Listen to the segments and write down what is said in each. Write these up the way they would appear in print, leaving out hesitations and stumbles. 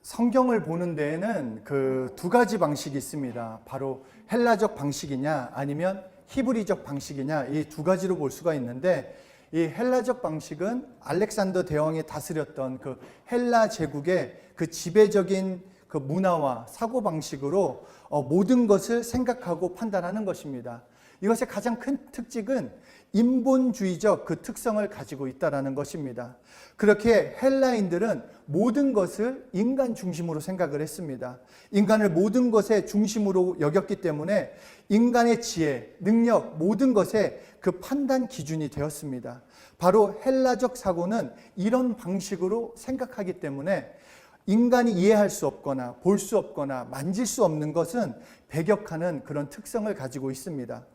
성경을 보는 데에는 그 두 가지 방식이 있습니다. 바로 헬라적 방식이냐 아니면 히브리적 방식이냐, 이 두 가지로 볼 수가 있는데, 이 헬라적 방식은 알렉산더 대왕이 다스렸던 그 헬라 제국의 그 지배적인 그 문화와 사고 방식으로 모든 것을 생각하고 판단하는 것입니다. 이것의 가장 큰 특징은 인본주의적 그 특성을 가지고 있다는 것입니다. 그렇게 헬라인들은 모든 것을 인간 중심으로 생각을 했습니다. 인간을 모든 것의 중심으로 여겼기 때문에 인간의 지혜, 능력, 모든 것의 그 판단 기준이 되었습니다. 바로 헬라적 사고는 이런 방식으로 생각하기 때문에 인간이 이해할 수 없거나 볼 수 없거나 만질 수 없는 것은 배격하는 그런 특성을 가지고 있습니다.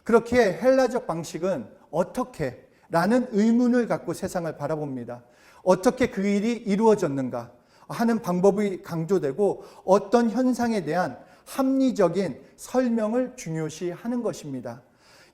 그렇게 헬라적 방식은 어떻게? 라는 의문을 갖고 세상을 바라봅니다. 어떻게 그 일이 이루어졌는가 하는 방법이 강조되고 어떤 현상에 대한 합리적인 설명을 중요시 하는 것입니다.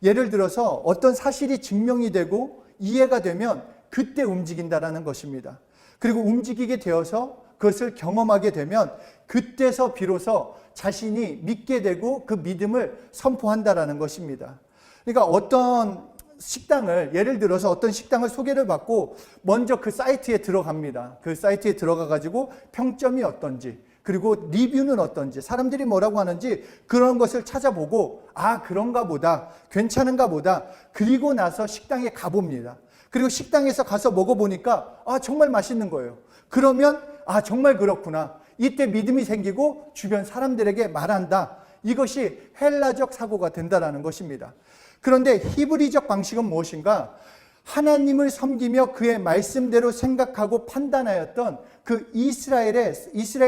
예를 들어서 어떤 사실이 증명이 되고 이해가 되면 그때 움직인다라는 것입니다. 그리고 움직이게 되어서 그것을 경험하게 되면 그때서 비로소 자신이 믿게 되고 그 믿음을 선포한다라는 것입니다. 그러니까 어떤 식당을, 예를 들어서 어떤 식당을 소개를 받고 먼저 그 사이트에 들어갑니다. 그 사이트에 들어가 가지고 평점이 어떤지, 그리고 리뷰는 어떤지, 사람들이 뭐라고 하는지 그런 것을 찾아보고 아, 그런가 보다, 괜찮은가 보다. 그리고 나서 식당에 가봅니다. 그리고 식당에서 가서 먹어보니까 아, 정말 맛있는 거예요. 그러면 아, 정말 그렇구나. 이때 믿음이 생기고 주변 사람들에게 말한다. 이것이 헬라적 사고가 된다는 것입니다. 그런데 히브리적 방식은 무엇인가? 하나님을 섬기며 그의 말씀대로 생각하고 판단하였던 그 이스라엘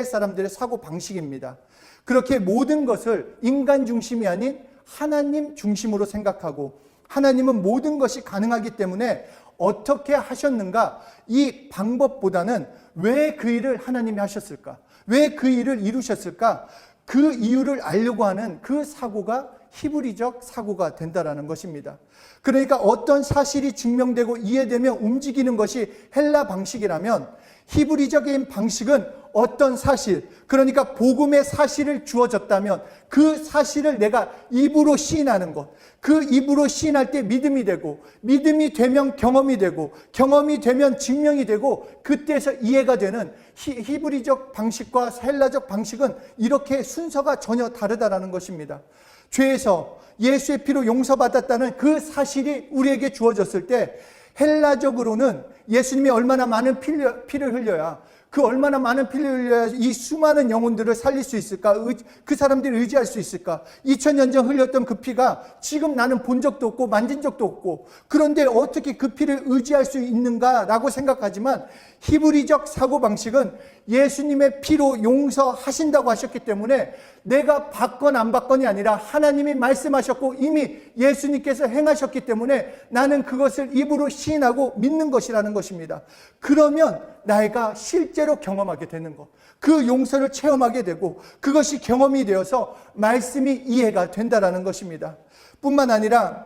사람들의 사고 방식입니다. 그렇게 모든 것을 인간 중심이 아닌 하나님 중심으로 생각하고, 하나님은 모든 것이 가능하기 때문에 어떻게 하셨는가, 이 방법보다는 왜 그 일을 하나님이 하셨을까, 왜 그 일을 이루셨을까, 그 이유를 알려고 하는 그 사고가 히브리적 사고가 된다는 것입니다. 그러니까 어떤 사실이 증명되고 이해되며 움직이는 것이 헬라 방식이라면, 히브리적인 방식은 어떤 사실, 그러니까 복음의 사실을 주어졌다면 그 사실을 내가 입으로 시인하는 것, 그 입으로 시인할 때 믿음이 되고, 믿음이 되면 경험이 되고, 경험이 되면 증명이 되고, 그때서 이해가 되는 히브리적 방식과 헬라적 방식은 이렇게 순서가 전혀 다르다는 것입니다. 죄에서 예수의 피로 용서받았다는 그 사실이 우리에게 주어졌을 때, 헬라적으로는 예수님이 얼마나 많은 피를 흘려야, 그 얼마나 많은 피를 흘려야 이 수많은 영혼들을 살릴 수 있을까? 그 사람들을 의지할 수 있을까? 2000년 전 흘렸던 그 피가 지금 나는 본 적도 없고 만진 적도 없고, 그런데 어떻게 그 피를 의지할 수 있는가라고 생각하지만, 히브리적 사고방식은 예수님의 피로 용서하신다고 하셨기 때문에 내가 받건 안 받건이 아니라 하나님이 말씀하셨고 이미 예수님께서 행하셨기 때문에 나는 그것을 입으로 시인하고 믿는 것이라는 것입니다. 그러면 내가 실제로 경험하게 되는 것, 그 용서를 체험하게 되고 그것이 경험이 되어서 말씀이 이해가 된다는 것입니다. 뿐만 아니라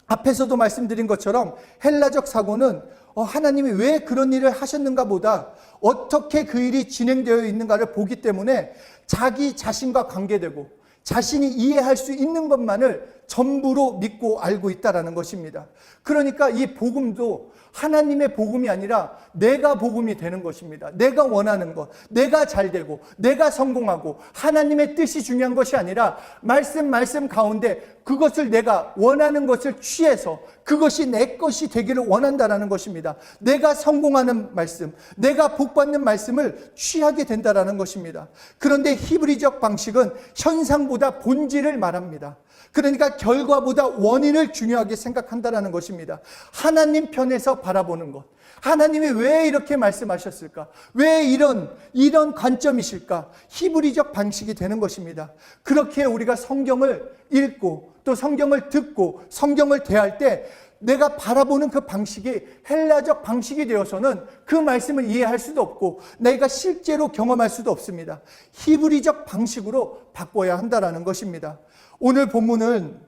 앞에서도 말씀드린 것처럼 헬라적 사고는 하나님이 왜 그런 일을 하셨는가 보다 어떻게 그 일이 진행되어 있는가를 보기 때문에 자기 자신과 관계되고 자신이 이해할 수 있는 것만을 전부로 믿고 알고 있다는 것입니다. 그러니까 이 복음도 하나님의 복음이 아니라 내가 복음이 되는 것입니다. 내가 원하는 것, 내가 잘되고 내가 성공하고 하나님의 뜻이 중요한 것이 아니라 말씀 가운데 그것을 내가 원하는 것을 취해서 그것이 내 것이 되기를 원한다는 것입니다. 내가 성공하는 말씀, 내가 복받는 말씀을 취하게 된다는 것입니다. 그런데 히브리적 방식은 현상보다 본질을 말합니다. 그러니까 결과보다 원인을 중요하게 생각한다는 것입니다. 하나님 편에서 바라보는 것, 하나님이 왜 이렇게 말씀하셨을까? 왜 이런 관점이실까? 히브리적 방식이 되는 것입니다. 그렇게 우리가 성경을 읽고 또 성경을 듣고 성경을 대할 때 내가 바라보는 그 방식이 헬라적 방식이 되어서는 그 말씀을 이해할 수도 없고 내가 실제로 경험할 수도 없습니다. 히브리적 방식으로 바꿔야 한다는 것입니다. 오늘 본문은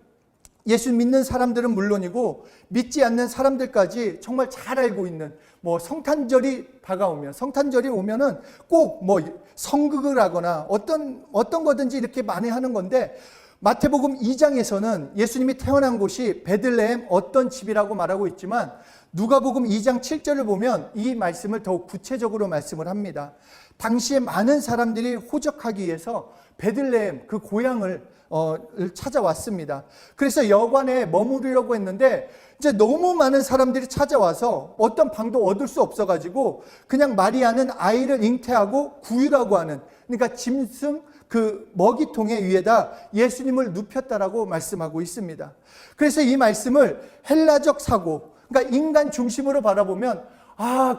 예수 믿는 사람들은 물론이고 믿지 않는 사람들까지 정말 잘 알고 있는, 성탄절이 다가오면, 성탄절이 오면은 꼭 성극을 하거나 어떤 거든지 이렇게 많이 하는 건데, 마태복음 2장에서는 예수님이 태어난 곳이 베들레헴 어떤 집이라고 말하고 있지만, 누가복음 2장 7절을 보면 이 말씀을 더욱 구체적으로 말씀을 합니다. 당시에 많은 사람들이 호적하기 위해서 베들레헴 그 고향을 찾아왔습니다. 그래서 여관에 머무르려고 했는데 이제 너무 많은 사람들이 찾아와서 어떤 방도 얻을 수 없어가지고 그냥 마리아는 아이를 잉태하고 구유라고 하는, 그러니까 짐승 그 먹이통에 위에다 예수님을 눕혔다라고 말씀하고 있습니다. 그래서 이 말씀을 헬라적 사고, 그러니까 인간 중심으로 바라보면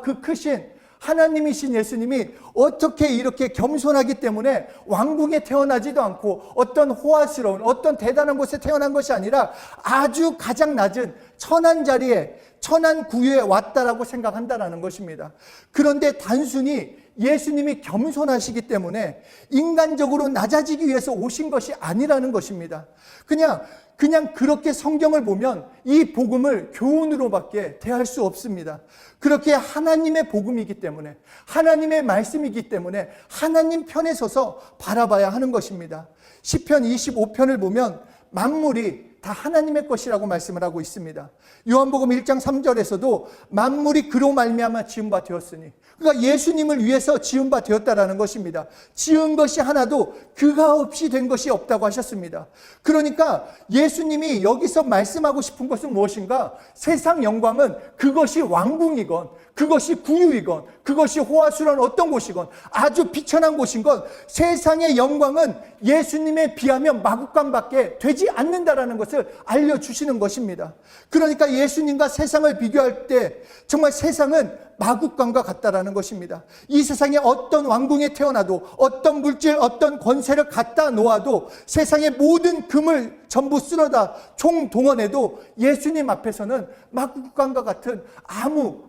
그 크신 하나님이신 예수님이 어떻게 이렇게 겸손하기 때문에 왕궁에 태어나지도 않고 어떤 호화스러운 어떤 대단한 곳에 태어난 것이 아니라 아주 가장 낮은 천한 자리에, 천한 구유에 왔다라고 생각한다라는 것입니다. 그런데 단순히 예수님이 겸손하시기 때문에 인간적으로 낮아지기 위해서 오신 것이 아니라는 것입니다. 그냥 그렇게 성경을 보면 이 복음을 교훈으로밖에 대할 수 없습니다. 그렇게 하나님의 복음이기 때문에, 하나님의 말씀이기 때문에 하나님 편에 서서 바라봐야 하는 것입니다. 시편 25편을 보면 만물이 다 하나님의 것이라고 말씀을 하고 있습니다. 요한복음 1장 3절에서도 만물이 그로 말미암아 지은 바 되었으니, 그러니까 예수님을 위해서 지은 바 되었다라는 것입니다. 지은 것이 하나도 그가 없이 된 것이 없다고 하셨습니다. 그러니까 예수님이 여기서 말씀하고 싶은 것은 무엇인가? 세상 영광은 그것이 왕궁이건 그것이 구유이건 그것이 호화스러운 어떤 곳이건 아주 비천한 곳인 건 세상의 영광은 예수님에 비하면 마구간밖에 되지 않는다라는 것을 알려주시는 것입니다. 그러니까 예수님과 세상을 비교할 때 정말 세상은 마구간과 같다라는 것입니다. 이 세상에 어떤 왕궁에 태어나도 어떤 물질, 어떤 권세를 갖다 놓아도 세상의 모든 금을 전부 쓸어다 총동원해도 예수님 앞에서는 마구간과 같은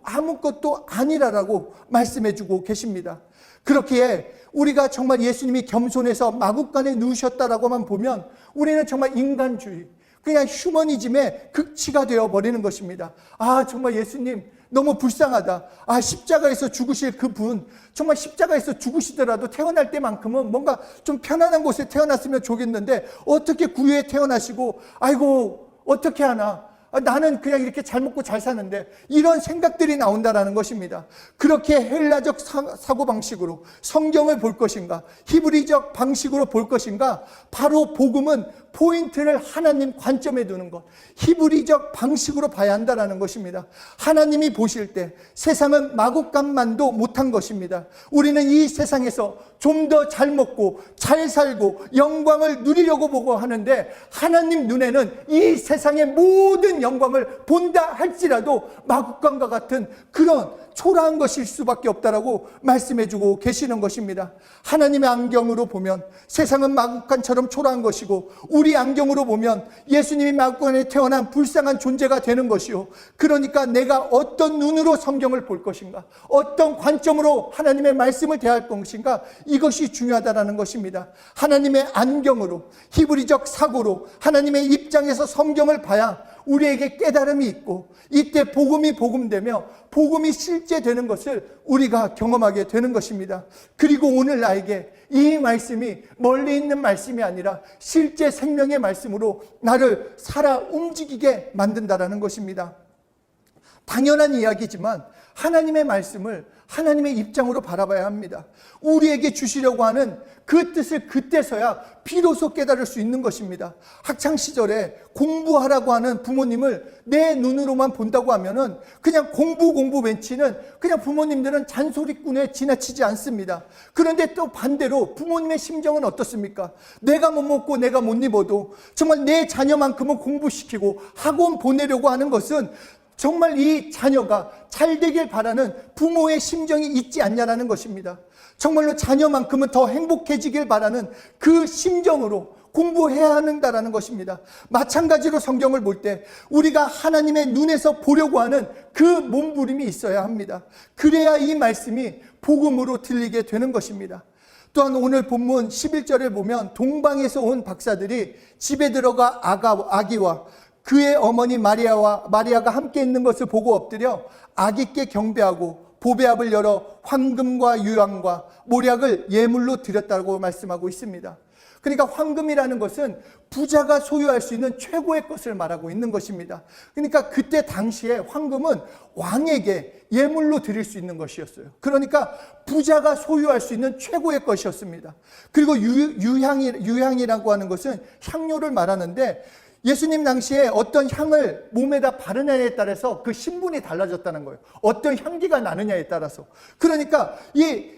아무것도 아니라라고 말씀해주고 계십니다. 그렇기에 우리가 정말 예수님이 겸손해서 마구간에 누우셨다라고만 보면 우리는 정말 인간주의, 그냥 휴머니즘의 극치가 되어버리는 것입니다. 정말 예수님 너무 불쌍하다. 십자가에서 죽으실 그분, 정말 십자가에서 죽으시더라도 태어날 때만큼은 뭔가 좀 편안한 곳에 태어났으면 좋겠는데 어떻게 구유에 태어나시고 아이고 어떻게 하나, 나는 그냥 이렇게 잘 먹고 잘 사는데, 이런 생각들이 나온다라는 것입니다. 그렇게 헬라적 사고방식으로 성경을 볼 것인가, 히브리적 방식으로 볼 것인가? 바로 복음은 포인트를 하나님 관점에 두는 것, 히브리적 방식으로 봐야 한다는 것입니다. 하나님이 보실 때 세상은 마구간만도 못한 것입니다. 우리는 이 세상에서 좀 더 잘 먹고 잘 살고 영광을 누리려고 보고 하는데, 하나님 눈에는 이 세상의 모든 영광을 본다 할지라도 마구간과 같은 그런 초라한 것일 수밖에 없다라고 말씀해주고 계시는 것입니다. 하나님의 안경으로 보면 세상은 마구간처럼 초라한 것이고, 우리 안경으로 보면 예수님이 마구간에 태어난 불쌍한 존재가 되는 것이요, 그러니까 내가 어떤 눈으로 성경을 볼 것인가, 어떤 관점으로 하나님의 말씀을 대할 것인가, 이것이 중요하다는 것입니다. 하나님의 안경으로, 히브리적 사고로 하나님의 입장에서 성경을 봐야 우리에게 깨달음이 있고, 이때 복음이 복음되며 복음이 실제 되는 것을 우리가 경험하게 되는 것입니다. 그리고 오늘 나에게 이 말씀이 멀리 있는 말씀이 아니라 실제 생명의 말씀으로 나를 살아 움직이게 만든다라는 것입니다. 당연한 이야기지만 하나님의 말씀을 하나님의 입장으로 바라봐야 합니다. 우리에게 주시려고 하는 그 뜻을 그때서야 비로소 깨달을 수 있는 것입니다. 학창시절에 공부하라고 하는 부모님을 내 눈으로만 본다고 하면은 그냥 공부 멘치는 그냥 부모님들은 잔소리꾼에 지나치지 않습니다. 그런데 또 반대로 부모님의 심정은 어떻습니까? 내가 못 먹고 내가 못 입어도 정말 내 자녀만큼은 공부시키고 학원 보내려고 하는 것은 정말 이 자녀가 잘 되길 바라는 부모의 심정이 있지 않냐라는 것입니다. 정말로 자녀만큼은 더 행복해지길 바라는 그 심정으로 공부해야 한다라는 것입니다. 마찬가지로 성경을 볼 때 우리가 하나님의 눈에서 보려고 하는 그 몸부림이 있어야 합니다. 그래야 이 말씀이 복음으로 들리게 되는 것입니다. 또한 오늘 본문 11절에 보면 동방에서 온 박사들이 집에 들어가 아기와 그의 어머니 마리아가 함께 있는 것을 보고 엎드려 아기께 경배하고 보배압을 열어 황금과 유향과 모략을 예물로 드렸다고 말씀하고 있습니다. 그러니까 황금이라는 것은 부자가 소유할 수 있는 최고의 것을 말하고 있는 것입니다. 그러니까 그때 당시에 황금은 왕에게 예물로 드릴 수 있는 것이었어요. 그러니까 부자가 소유할 수 있는 최고의 것이었습니다. 그리고 유향이라고 하는 것은 향료를 말하는데, 예수님 당시에 어떤 향을 몸에다 바르느냐에 따라서 그 신분이 달라졌다는 거예요. 어떤 향기가 나느냐에 따라서. 그러니까 이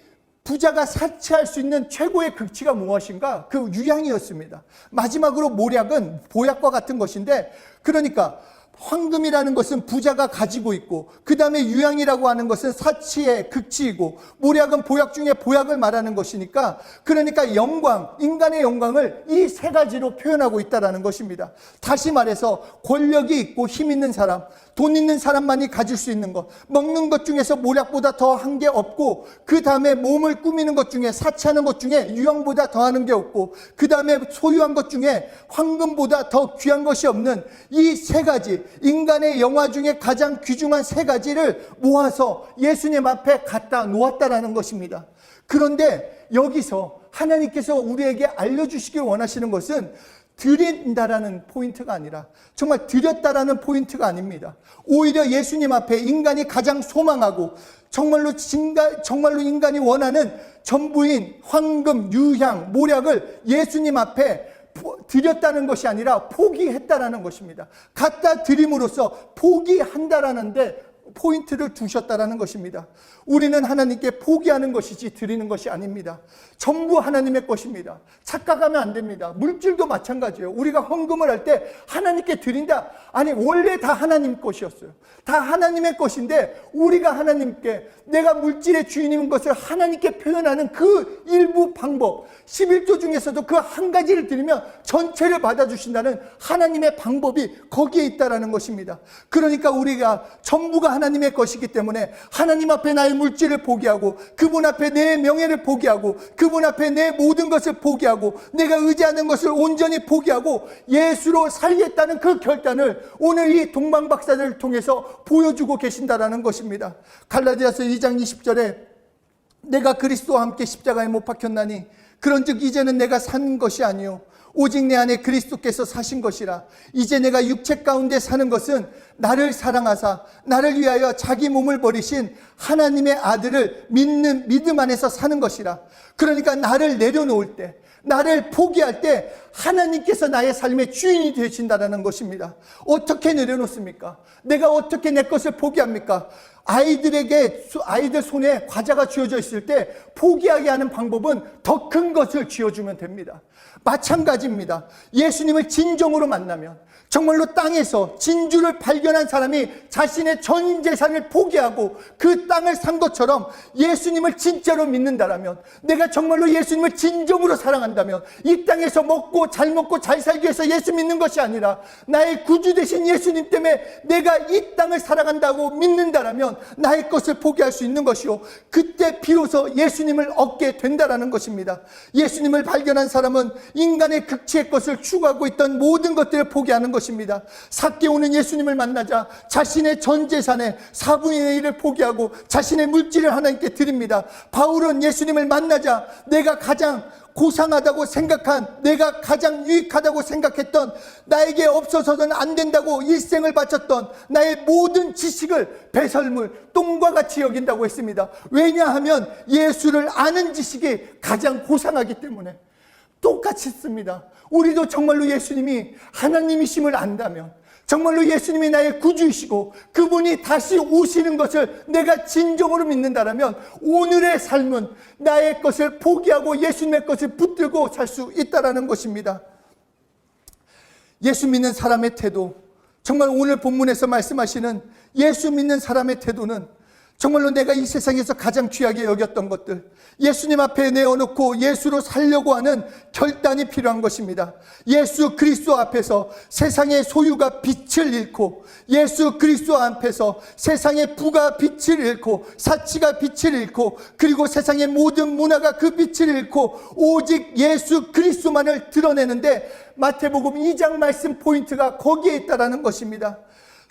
부자가 사치할 수 있는 최고의 극치가 무엇인가? 그 유향이었습니다. 마지막으로 모략은 보약과 같은 것인데, 그러니까 황금이라는 것은 부자가 가지고 있고, 그 다음에 유향이라고 하는 것은 사치의 극치이고, 모략은 보약 중에 보약을 말하는 것이니까, 그러니까 영광, 인간의 영광을 이 세 가지로 표현하고 있다는 것입니다. 다시 말해서 권력이 있고 힘 있는 사람, 돈 있는 사람만이 가질 수 있는 것, 먹는 것 중에서 모략보다 더한 게 없고, 그 다음에 몸을 꾸미는 것 중에, 사치하는 것 중에 유향보다 더하는 게 없고, 그 다음에 소유한 것 중에 황금보다 더 귀한 것이 없는 이 세 가지, 인간의 영화 중에 가장 귀중한 세 가지를 모아서 예수님 앞에 갖다 놓았다라는 것입니다. 그런데 여기서 하나님께서 우리에게 알려주시길 원하시는 것은 드린다라는 포인트가 아니라, 정말 드렸다라는 포인트가 아닙니다. 오히려 예수님 앞에 인간이 가장 소망하고 정말로 인간이 원하는 전부인 황금, 유향, 모략을 예수님 앞에 드렸다는 것이 아니라 포기했다라는 것입니다. 갖다 드림으로써 포기한다라는데 포인트를 두셨다라는 것입니다. 우리는 하나님께 포기하는 것이지 드리는 것이 아닙니다. 전부 하나님의 것입니다. 착각하면 안 됩니다. 물질도 마찬가지예요. 우리가 헌금을 할 때 하나님께 드린다. 아니, 원래 다 하나님 것이었어요. 다 하나님의 것인데 우리가 하나님께, 내가 물질의 주인인 것을 하나님께 표현하는 그 일부 방법, 11조 중에서도 그 한 가지를 드리면 전체를 받아주신다는 하나님의 방법이 거기에 있다는 것입니다. 그러니까 우리가 전부가 하나님의 것이기 때문에 하나님 앞에 나의 물질을 포기하고, 그분 앞에 내 명예를 포기하고, 그분 앞에 내 모든 것을 포기하고, 내가 의지하는 것을 온전히 포기하고 예수로 살겠다는 그 결단을 오늘 이 동방박사들을 통해서 보여주고 계신다라는 것입니다. 갈라디아서 2장 20절에 내가 그리스도와 함께 십자가에 못 박혔나니 그런즉 이제는 내가 산 것이 아니요 오직 내 안에 그리스도께서 사신 것이라. 이제 내가 육체 가운데 사는 것은 나를 사랑하사 나를 위하여 자기 몸을 버리신 하나님의 아들을 믿는 믿음 안에서 사는 것이라. 그러니까 나를 내려놓을 때, 나를 포기할 때 하나님께서 나의 삶의 주인이 되신다는 것입니다. 어떻게 내려놓습니까? 내가 어떻게 내 것을 포기합니까? 아이들 손에 과자가 쥐어져 있을 때 포기하게 하는 방법은 더 큰 것을 쥐어주면 됩니다. 마찬가지입니다. 예수님을 진정으로 만나면, 정말로 땅에서 진주를 발견한 사람이 자신의 전 재산을 포기하고 그 땅을 산 것처럼 예수님을 진짜로 믿는다라면, 내가 정말로 예수님을 진정으로 사랑한다면, 이 땅에서 먹고 잘 살기 위해서 예수 믿는 것이 아니라 나의 구주 되신 예수님 때문에 내가 이 땅을 사랑한다고 믿는다라면 나의 것을 포기할 수 있는 것이요, 그때 비로소 예수님을 얻게 된다라는 것입니다. 예수님을 발견한 사람은 인간의 극치의 것을 추구하고 있던 모든 것들을 포기하는 것입니다. 삭개오는 예수님을 만나자 자신의 전 재산의 4분의 1을 포기하고 자신의 물질을 하나님께 드립니다. 바울은 예수님을 만나자 내가 가장 고상하다고 생각한, 내가 가장 유익하다고 생각했던, 나에게 없어서는 안 된다고 일생을 바쳤던 나의 모든 지식을 배설물, 똥과 같이 여긴다고 했습니다. 왜냐하면 예수를 아는 지식이 가장 고상하기 때문에. 똑같이 씁니다. 우리도 정말로 예수님이 하나님이심을 안다면, 정말로 예수님이 나의 구주이시고 그분이 다시 오시는 것을 내가 진정으로 믿는다라면 오늘의 삶은 나의 것을 포기하고 예수님의 것을 붙들고 살 수 있다라는 것입니다. 예수 믿는 사람의 태도, 정말 오늘 본문에서 말씀하시는 예수 믿는 사람의 태도는 정말로 내가 이 세상에서 가장 귀하게 여겼던 것들, 예수님 앞에 내어놓고 예수로 살려고 하는 결단이 필요한 것입니다. 예수 그리스도 앞에서 세상의 소유가 빛을 잃고, 예수 그리스도 앞에서 세상의 부가 빛을 잃고, 사치가 빛을 잃고, 그리고 세상의 모든 문화가 그 빛을 잃고 오직 예수 그리스도만을 드러내는데, 마태복음 2장 말씀 포인트가 거기에 있다라는 것입니다.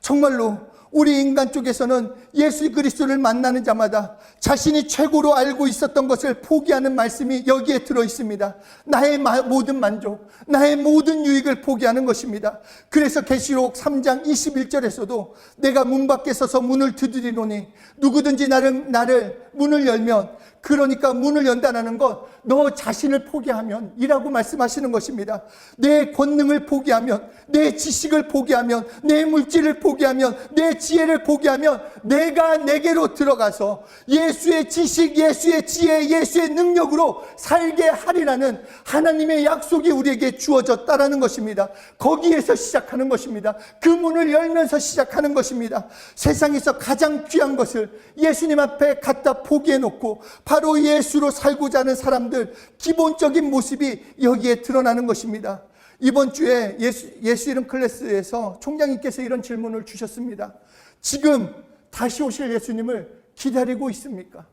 정말로 우리 인간 쪽에서는 예수 그리스도를 만나는 자마다 자신이 최고로 알고 있었던 것을 포기하는 말씀이 여기에 들어 있습니다. 나의 모든 만족, 나의 모든 유익을 포기하는 것입니다. 그래서 계시록 3장 21절에서도 내가 문 밖에 서서 문을 두드리노니 누구든지 나를 문을 열면, 그러니까 문을 연다는 것, 너 자신을 포기하면 이라고 말씀하시는 것입니다. 내 권능을 포기하면, 내 지식을 포기하면, 내 물질을 포기하면, 내 지혜를 포기하면 내가 내게로 들어가서 예수의 지식, 예수의 지혜, 예수의 능력으로 살게 하리라는 하나님의 약속이 우리에게 주어졌다라는 것입니다. 거기에서 시작하는 것입니다. 그 문을 열면서 시작하는 것입니다. 세상에서 가장 귀한 것을 예수님 앞에 갖다 포기해 놓고 바로 예수로 살고자 하는 사람들, 기본적인 모습이 여기에 드러나는 것입니다. 이번 주에 예수 이름 클래스에서 총장님께서 이런 질문을 주셨습니다. 지금 다시 오실 예수님을 기다리고 있습니까?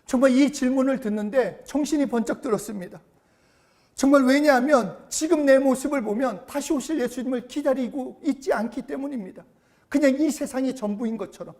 정말 이 질문을 듣는데 정신이 번쩍 들었습니다. 정말 왜냐하면 지금 내 모습을 보면 다시 오실 예수님을 기다리고 있지 않기 때문입니다. 그냥 이 세상이 전부인 것처럼,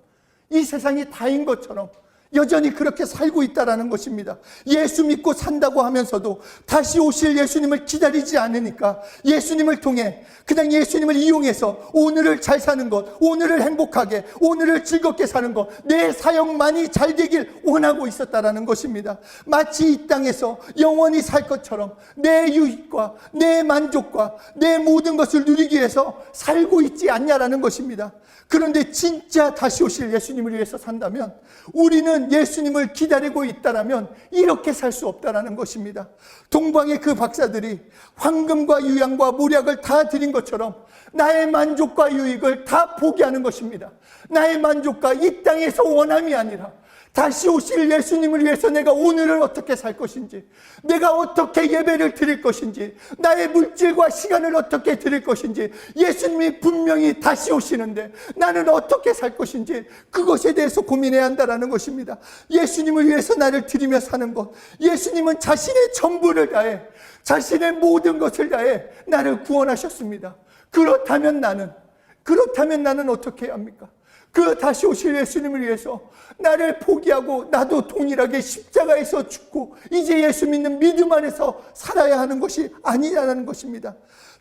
이 세상이 다인 것처럼 여전히 그렇게 살고 있다라는 것입니다. 예수 믿고 산다고 하면서도 다시 오실 예수님을 기다리지 않으니까 예수님을 통해 그냥 예수님을 이용해서 오늘을 잘 사는 것, 오늘을 행복하게, 오늘을 즐겁게 사는 것, 내 사역만이 잘 되길 원하고 있었다라는 것입니다. 마치 이 땅에서 영원히 살 것처럼 내 유익과 내 만족과 내 모든 것을 누리기 위해서 살고 있지 않냐라는 것입니다. 그런데 진짜 다시 오실 예수님을 위해서 산다면, 우리는 예수님을 기다리고 있다라면 이렇게 살 수 없다라는 것입니다. 동방의 그 박사들이 황금과 유향과 모략을 다 드린 것처럼 나의 만족과 유익을 다 포기하는 것입니다. 나의 만족과 이 땅에서 원함이 아니라 다시 오실 예수님을 위해서 내가 오늘을 어떻게 살 것인지, 내가 어떻게 예배를 드릴 것인지, 나의 물질과 시간을 어떻게 드릴 것인지, 예수님이 분명히 다시 오시는데 나는 어떻게 살 것인지, 그것에 대해서 고민해야 한다는 것입니다. 예수님을 위해서 나를 드리며 사는 것, 예수님은 자신의 전부를 다해, 자신의 모든 것을 다해 나를 구원하셨습니다. 그렇다면 나는 어떻게 해야 합니까? 그 다시 오실 예수님을 위해서 나를 포기하고 나도 동일하게 십자가에서 죽고 이제 예수 믿는 믿음 안에서 살아야 하는 것이 아니라는 것입니다.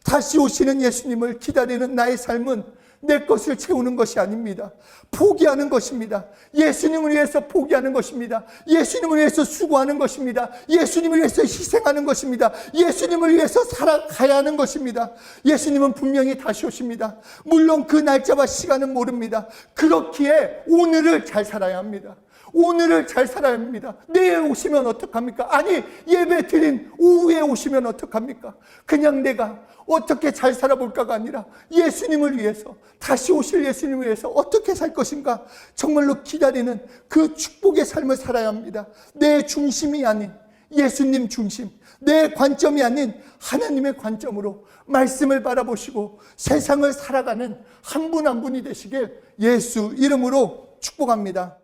다시 오시는 예수님을 기다리는 나의 삶은 내 것을 채우는 것이 아닙니다. 포기하는 것입니다. 예수님을 위해서 포기하는 것입니다. 예수님을 위해서 수고하는 것입니다. 예수님을 위해서 희생하는 것입니다. 예수님을 위해서 살아가야 하는 것입니다. 예수님은 분명히 다시 오십니다. 물론 그 날짜와 시간은 모릅니다. 그렇기에 오늘을 잘 살아야 합니다. 오늘을 잘 살아야 합니다. 내일 오시면 어떡합니까? 아니, 예배 드린 오후에 오시면 어떡합니까? 그냥 내가 어떻게 잘 살아볼까가 아니라 예수님을 위해서, 다시 오실 예수님을 위해서 어떻게 살 것인가, 정말로 기다리는 그 축복의 삶을 살아야 합니다. 내 중심이 아닌 예수님 중심, 내 관점이 아닌 하나님의 관점으로 말씀을 바라보시고 세상을 살아가는 한 분 한 분이 되시길 예수 이름으로 축복합니다.